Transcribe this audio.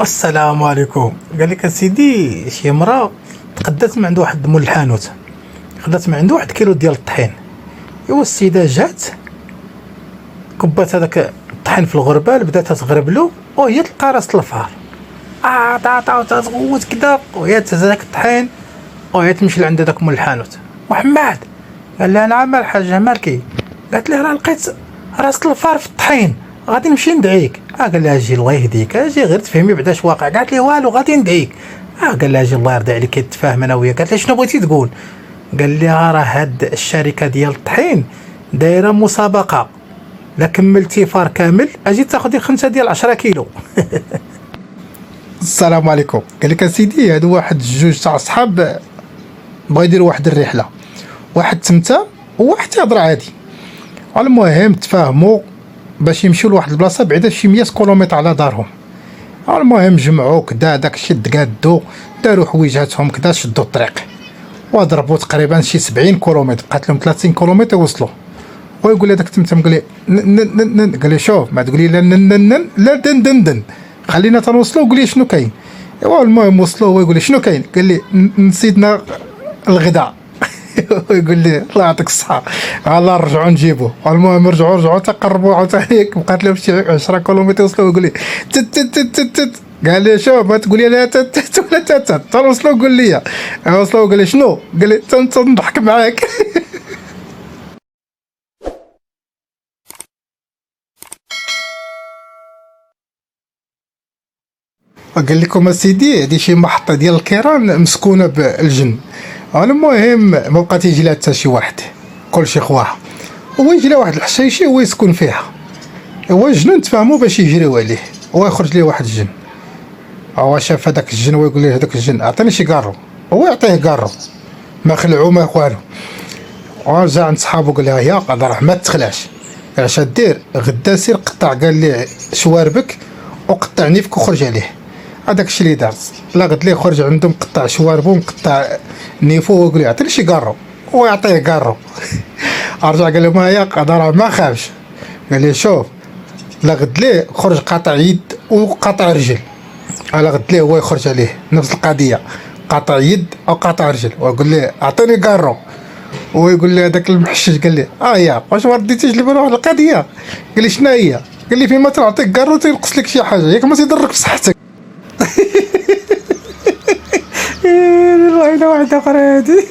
السلام عليكم. قال لك اسيدي شي مرة تقدات من عند واحد مول الحانوت، خدات من عنده 1 كيلو ديال الطحين. ايوا السيدة جات كبات هذاك الطحين في الغربال، بدات تغرب له وهي تلقى راس الفار. تا تغوت كدا وهي تهز هذاك الطحين وهي تمشي لعند هذاك مول الحانوت. محمد قال لها نعم الحاجة مالكي؟ قالت له راه لقيت راس الفار في الطحين، غادي نمشي ندعيك. قال لها اجي الله يهديك، اجي غير تفهمي بعدا اش واقع. قالت لي والو غادي ندعيك. قال لها اجي الله يرضي عليك كيتفاهم انا وياك. قالت لي شنو بغيتي تقول؟ قال لها راه هاد الشركه ديال الطحين دايره مسابقه، لا كملتي فار كامل اجي تاخذي 5 ديال 10 كيلو. السلام عليكم. قال لك اسيدي هادو واحد جوج تاع صحاب بغا يديروا واحد الرحله، واحد تمتا وواحد تيهضر عادي. المهم تفاهموا باش يمشيو لواحد البلاصه بعيده شي 100 كيلومتر على دارهم. المهم جمعوا كدا داك الشيء تقادوا، داروا حويجاتهم كدا، شدوا الطريق وضربوا تقريبا شي 70 كيلومتر، بقات لهم 30 كيلومتر وصلوا. ويقول لي داك التمتم قال لي قال لي شوف ما تقولي لا لا دن خلينا تنوصلوا وقول لي شنو كاين. ايوا المهم وصلوا، هو يقول لي شنو كاين؟ قال لي نسيتنا الغداء. ويقول لي الله يعطيك الصحة الله نرجعوا نجيبوه. المهم رجعوا تقربوا عاوتاني، بقات لهم شي 10 كيلومتر وصلوا. ويقول لي تت قال لي شوف ما تقول لي لا تت ولا تت توصلوا قول لي. وصلوا قال لي شنو؟ قال لي تنضحك معاك. قال لكم اسيدي هذه شي محطة ديال الكيران مسكونة بالجن. المهم ما بقات يجي لها حتى شي واحد، كلشي خواها. هو يجي لها واحد الحشيشي هو يسكن فيها. هو الجنون تفاهموا باش يجريو عليه، هو يخرج ليه واحد الجن. هو شاف هذاك الجن ويقول ليه هذاك الجن اعطيني شي كارو، هو يعطيه كارو ما خلعو ما والو. ورجع عند صحابو قال لها يا قدر راه ما تخلعش. قال اش دير؟ غدا سير قطع قال ليه شواربك وقطع نيفك وخرج عليه. هذاك الشيء اللي دار. لا قلت ليه خرج عندهم مقطع شواربو مقطع نيفو ويقول لي عطيني شي كارو، هو يعطيه كارو. رجع قال لهم يا قدر ما خافش. قال لي شوف لا غد ليه خرج قاطع يد وقاطع رجل. على غد ليه هو يخرج عليه نفس القضيه، قاطع يد او قاطع رجل، ويقول لي اعطيني كارو. ويقول لي هذاك المحشش قال لي يا واش ما رديتيش لي واحد القضيه؟ قال لي شنو هي؟ قال لي فيما تعطيك كارو تينقص لك شي حاجه ياك ما تيضرك في صحتك. والله الا واحد اخر هادي.